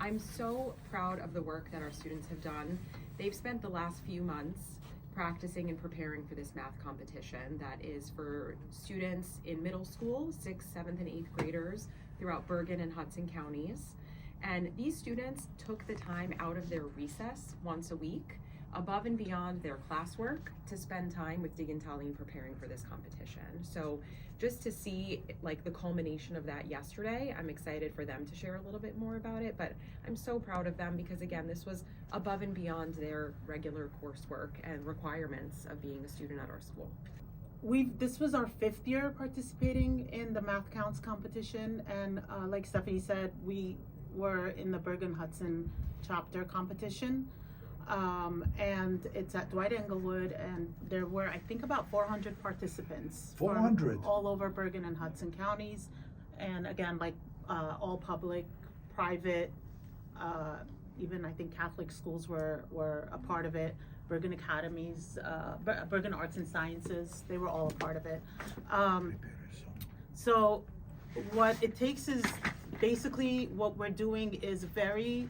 I'm so proud of the work that our students have done. They've spent the last few months practicing and preparing for this math competition that is for students in middle school, 6th, 7th, and 8th graders throughout Bergen and Hudson counties. And these students took the time out of their recess once a week, above and beyond their classwork, to spend time with Dig and Tallinn preparing for this competition. So just to see like the culmination of that yesterday, I'm excited for them to share a little bit more about it, but I'm so proud of them because again, this was above and beyond their regular coursework and requirements of being a student at our school. This was our 5th year participating in the Math Counts competition, and like Stephanie said, we were in the Bergen-Hudson chapter competition. And it's at Dwight Englewood, and there were, I think, about 400 participants. 400? All over Bergen and Hudson counties. And again, like all public, private, even I think Catholic schools were a part of it. Bergen Academies, Bergen Arts and Sciences, they were all a part of it. So what it takes is basically what we're doing is very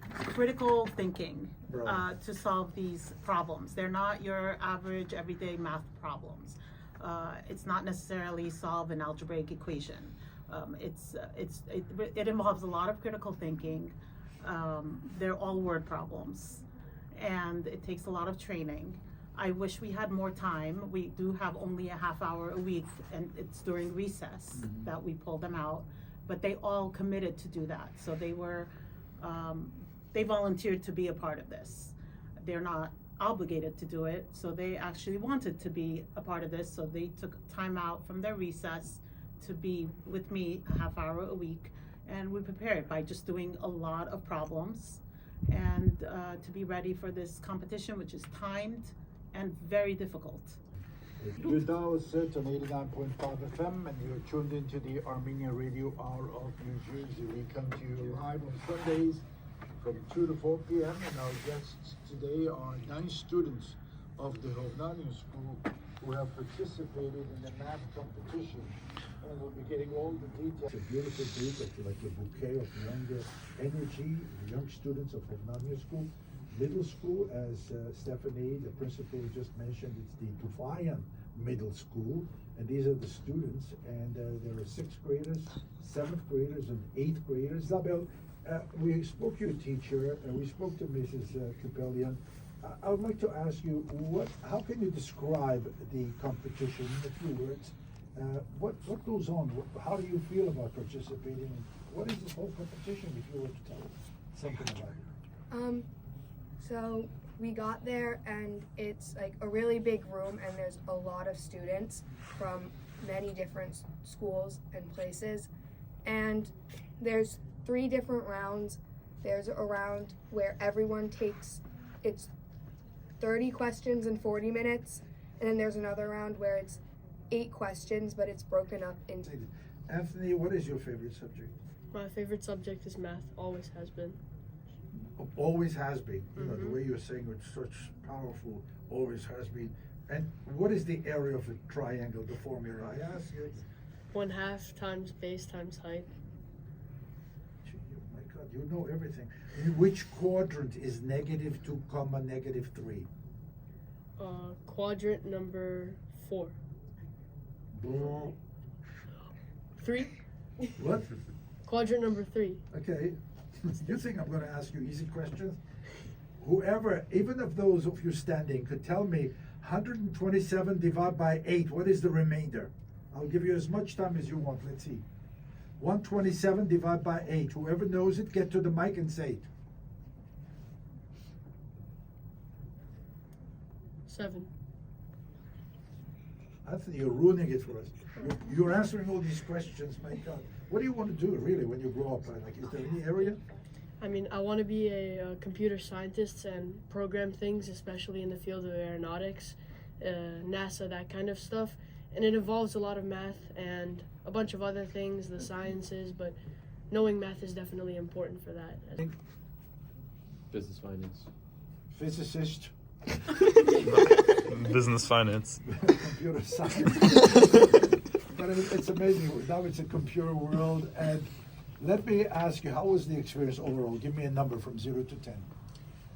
critical thinking to solve these problems. They're not your average everyday math problems. It's not necessarily solve an algebraic equation. It involves a lot of critical thinking. They're all word problems, and it takes a lot of training. I wish we had more time. We do have only a half hour a week, and it's during recess that we pull them out, but they all committed to do that. So they volunteered to be a part of this. They're not obligated to do it, so they actually wanted to be a part of this, so they took time out from their recess to be with me a half hour a week, and we prepared by just doing a lot of problems and to be ready for this competition, which is timed and very difficult. Your dial is set on 89.5 FM, and you're tuned into the Armenian Radio Hour of New Jersey. We come to you live on Sundays from 2 to 4 p.m. and our guests today are 9 students of the Hovnanian school who have participated in the math competition. And we'll be getting all the details. It's a beautiful group, it's like a bouquet of younger energy, young students of Hovnanian school. Middle school, as Stephanie, the principal, just mentioned, it's the Tufayan Middle School, and these are the students, and there are 6th graders, 7th graders, and 8th graders. Isabel, we spoke to your teacher, and we spoke to Mrs. Kupelian. I would like to ask you, how can you describe the competition in a few words? What goes on? How do you feel about participating? What is this whole competition, if you were to tell something about it? So we got there, and it's like a really big room, and there's a lot of students from many different schools and places, and there's 3 different rounds. There's a round where everyone takes, it's 30 questions in 40 minutes, and then there's another round where it's 8 questions, but it's broken up into... Anthony, what is your favorite subject? My favorite subject is math, always has been. Always has been. You know, the way you're saying it, such powerful, always has been. And what is the area of a triangle, the formula? I asked you. 1/2 times base times height. Gee, my God, you know everything. In which quadrant is -2, -3? Quadrant number 4. Blah. 3? What? Quadrant number 3. Okay. You think I'm going to ask you easy questions? Whoever, even of those of you standing, could tell me 127 divided by 8, what is the remainder? I'll give you as much time as you want. Let's see. 127 divided by 8. Whoever knows it, get to the mic and say it. 7. Anthony, you're ruining it for us. You're answering all these questions, my God. What do you want to do, really, when you grow up? Like, is there any area? I mean, I want to be a computer scientist and program things, especially in the field of aeronautics, NASA, that kind of stuff. And it involves a lot of math and a bunch of other things, the sciences, but knowing math is definitely important for that. Business finance. Physicist. Business finance. Computer science. But it's amazing. Now it's a computer world, and Let me ask you, how was the experience overall? Give me a number from 0 to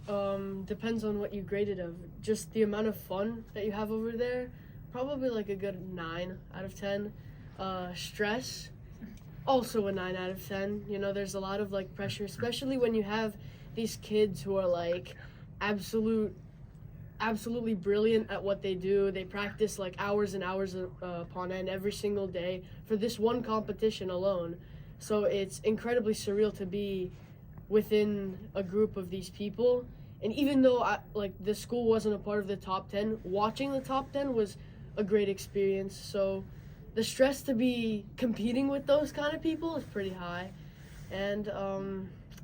10. Depends on what you graded of. Just the amount of fun that you have over there, probably like a good 9 out of 10. Stress, also a 9 out of 10. You know, there's a lot of like pressure, especially when you have these kids who are like absolutely brilliant at what they do. They practice like hours and hours upon end every single day for this one competition alone. So it's incredibly surreal to be within a group of these people. And even though the school wasn't a part of the top 10, watching the top 10 was a great experience. So the stress to be competing with those kind of people is pretty high. And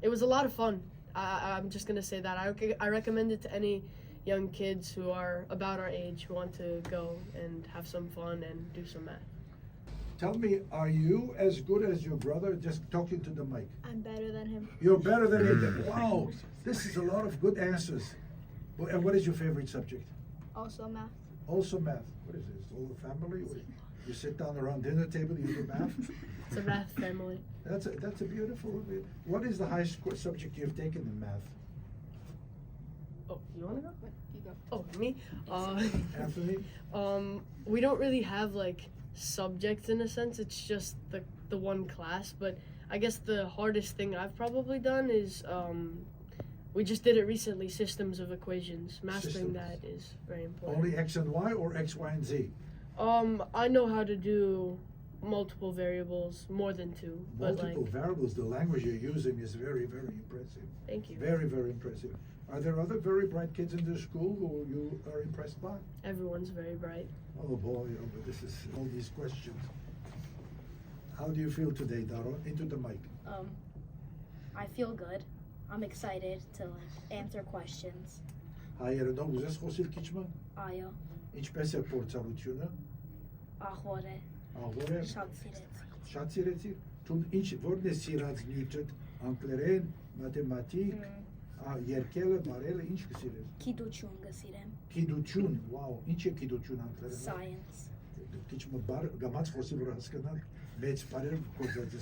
it was a lot of fun. I'm just gonna say that. I recommend it to any young kids who are about our age who want to go and have some fun and do some math. Tell me, are you as good as your brother? Just talking to the mic. I'm better than him. You're better than him. Wow, this is a lot of good answers. And what is your favorite subject? Also math. Also math. What is this? All the family? You sit down around dinner table, you do math? It's a math family. That's a beautiful. What is the highest subject you've taken in math? Oh, you want to go? You go. Oh, me? Anthony? We don't really have like subjects in a sense. It's just the one class. But I guess the hardest thing I've probably done is we just did it recently. Systems of equations. Mastering that is very important. Only X and Y or X, Y, and Z? I know how to do multiple variables, more than 2. Multiple variables. The language you're using is very, very impressive. Thank you. Very, very impressive. Are there other very bright kids in the school who you are impressed by? Everyone's very bright. Oh boy, but this is all these questions. How do you feel today, Daro? Into the mic. I feel good. I'm excited to answer questions. Հայերենով ուզես խոսել քիչ մ։ Այո, Ինչպես է փորձառությունը։ ախոր է, Աղոր է։ շատ սիրեցի։ Շատ սիրեցի։ Դու ինչ որն է սիրած նյութը, անգլերեն, մաթեմատիկ, երկելը, բարելը, ինչ կսիրես։ Գիտություն կսիրեմ։ Գիտություն, վաու, ինչ է գիտություն անգլերեն։ Science։ Քիչ մ բար գամած խոսի վրա հասկանալ, մեծ բարերը կոչած է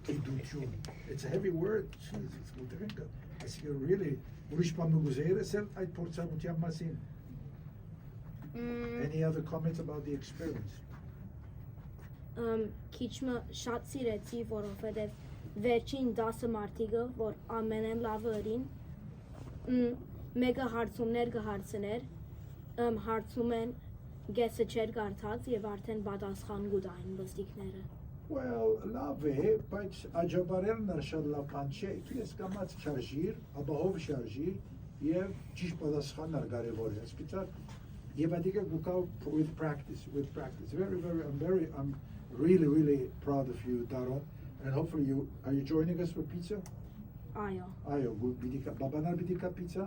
գիտություն։ It's a heavy word. Jesus, մտերենգա։ Այսինքն really ուրիշ բան մգուզեյր էսել այդ փորձառության մասին։ Any other comments about the experience? Քիչը շատ սիրեցի, որովհետև վերջին 10 մարդիկը, որ ամենեն լավը ըրին, մեկը հարցումներ կհարցներ, հարցում են գեսը չեր կարդաց եւ արդեն պատասխան գուտային բստիկները։ Well, լավ է, բայց աջաբարելն է շատ լավ բան չէ։ Ես կամած շարժիր, ապահով շարժիր եւ ճիշտ պատասխաններ կարեւոր է։ Սպիտակ եւ այդիկը գուկա with practice. I'm really proud of you, Daro, and hopefully are you joining us for pizza? Այո, Այո, բաբանալ պիտի կա pizza։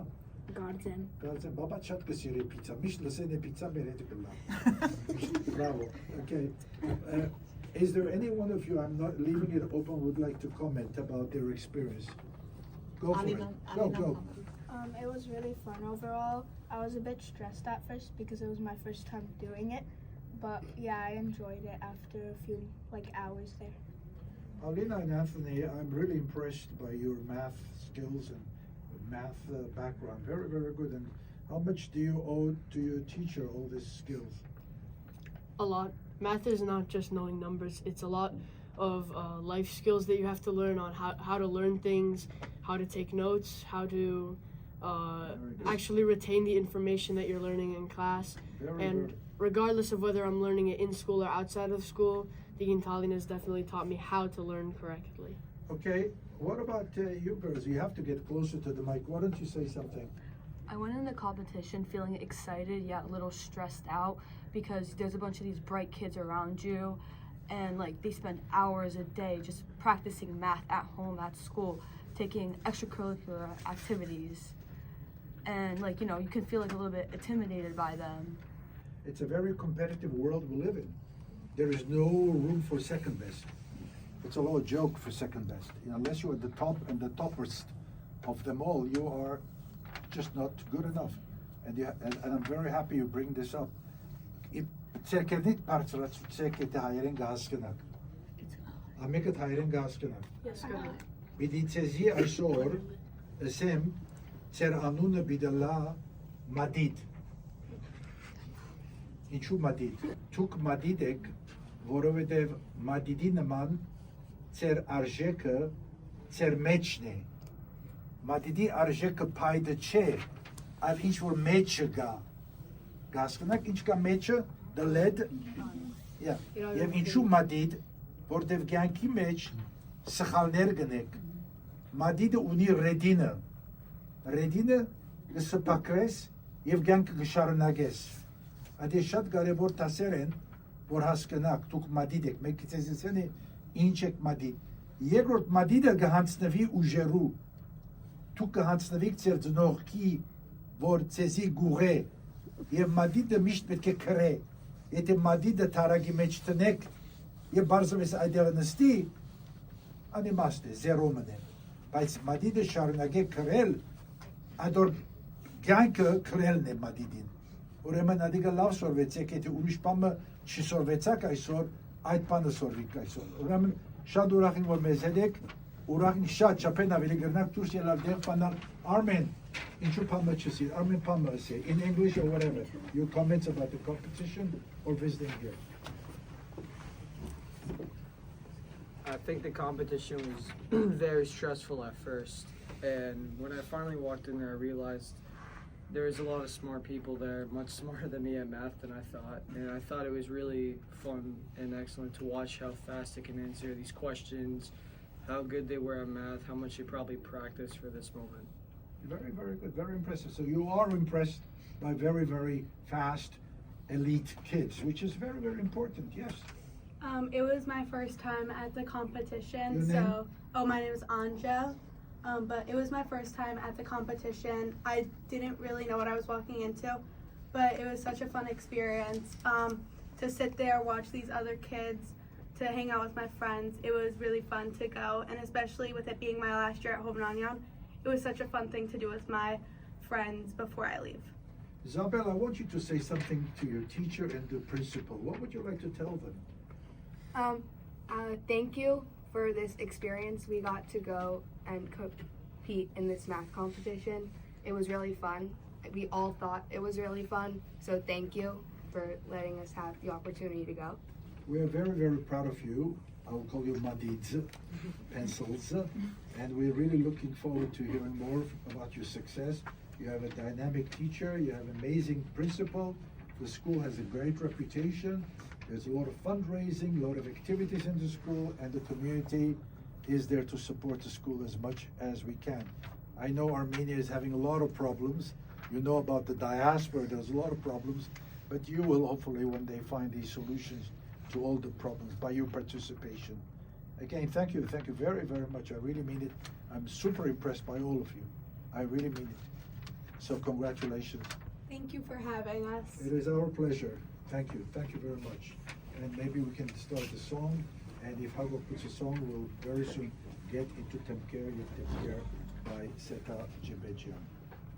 գարձեմ։ Գարձեմ, բաբա շատ կսիրի pizza։ Միշտ լսեն է pizza մեր հետ կլա։ Bravo. Okay. Is there any one of you, I'm not leaving it open, would like to comment about their experience? Go for it. Go. It was really fun overall. I was a bit stressed at first because it was my first time doing it, but yeah, I enjoyed it after a few hours there. Alina and Anthony, I'm really impressed by your math skills and math background. Very, very good. And how much do you owe to your teacher all these skills? A lot. Math is not just knowing numbers. It's a lot of life skills that you have to learn on how to learn things, how to take notes, how to actually retain the information that you're learning in class. And regardless of whether I'm learning it in school or outside of school, Digintalian has definitely taught me how to learn correctly. Okay, what about you girls? You have to get closer to the mic. Why don't you say something? I went in the competition feeling excited yet a little stressed out because there's a bunch of these bright kids around you and they spend hours a day just practicing math at home, at school, taking extracurricular activities. And you can feel a little bit intimidated by them. It's a very competitive world we live in. There is no room for second best. It's a little joke for second best. Unless you're at the top and the toppest of them all, you are just not good enough. And I'm very happy you bring this up. Ամեկը հայերեն գասկնա։ Yes, good. Բիդիցեզի այսօր ասեմ ծեր անունը բիդլա մադիդ։ Ինչու մադիդ։ Դուք մադիդ եք, որովհետև մադիդի նման ծեր արժեքը ծեր մեջն է։ Մադիդի արժեքը փայդը չէ, այլ ինչ որ մեջը գա։ Գասկնակ ինչ կա մեջը, the lead, եւ ինչու մադիդ, որտեվ կյանքի մեջ սխալներ գնեք։ Մադիդը ունի ռեդինը կսպակրես եւ կյանքը կշարունակես։ Այդ շատ կարեւոր դասեր են, որ հասկանաք, դուք մադիդ եք, մեկից ասեն ինչ եք մադիդ։ Երկրորդ մադիդը կհանձնվի ուժերու, դուք կհանձնվիք ձեր ծնողքի, որ ցեզի գուղե, եւ մադիդը միշտ պետք է քրե։ Եթե մադիդը թարագի մեջ տնեք եւ բարձրապես այդեղ նստի, անիմաստ է, զերո մնե։ Բայց մադիդը շարունակե քրել, այդոր կյանքը քրելն է մադիդին։ Ուրեմն ադիգա լավ սորվեցեք, եթե ուրիշ բանը չսորվեցաք այսօր, այդ բանը սորվիկ այսօր։ Ուրեմն շատ ուրախ եմ, որ մեզ հետ եք, ուրախ եմ շատ չափեն ավելի գրնակ դուրս ելալ դեղ բանալ Armen, ինչու բանը չսի, Armen բանը ասի, in English or whatever, your comments about the competition or visiting here. I think the competition was very stressful at first, and when I finally walked in there, I realized there was a lot of smart people there, much smarter than me at math than I thought, and I thought it was really fun and excellent to watch how fast they can answer these questions, how good they were at math, how much they probably practiced for this moment. Very, very good, very impressive. So you are impressed by very, very fast, elite kids, which is very, very important, yes. It was my first time at the competition, Your name? my name is Anja. But it was my first time at the competition. I didn't really know what I was walking into, but it was such a fun experience to sit there, watch these other kids, to hang out with my friends. It was really fun to go, and especially with it being my last year at Hovnanian, it was such a fun thing to do with my friends before I leave. Isabel, I want you to say something to your teacher and the principal. What would you like to tell them? Thank you for this experience. We got to go and compete in this math competition. It was really fun. We all thought it was really fun. So thank you for letting us have the opportunity to go. We are very, very proud of you. I will call you Madids, pencils. And we're really looking forward to hearing more about your success. You have a dynamic teacher. You have an amazing principal. The school has a great reputation. There's a lot of fundraising, a lot of activities in the school, and the community is there to support the school as much as we can. I know Armenia is having a lot of problems. You know about the diaspora, there's a lot of problems, but you will hopefully one day find these solutions to all the problems by your participation. Again, thank you very, very much. I really mean it. I'm super impressed by all of you. I really mean it. So congratulations. Thank you for having us. It is our pleasure. Thank you very much. And maybe we can start the song, and if Hago puts a song, we'll very soon get into Temker by Seta Jebejian.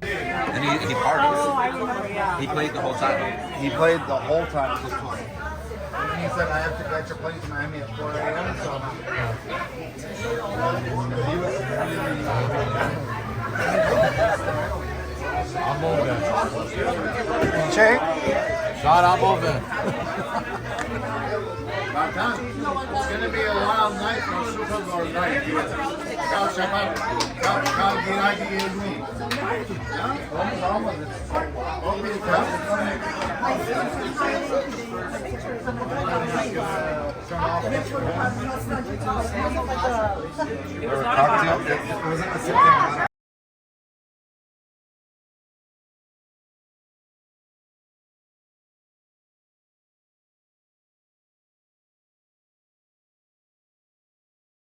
And he partied. He played the whole time. He played the whole time. And he said, I have to catch a plane to Miami at 4 a.m. So I'm over. Check. Shot, I'm over. It's going to be a wild night for Super Bowl night. Ciao, Shabbat. Ciao, Giladi, and me. It was not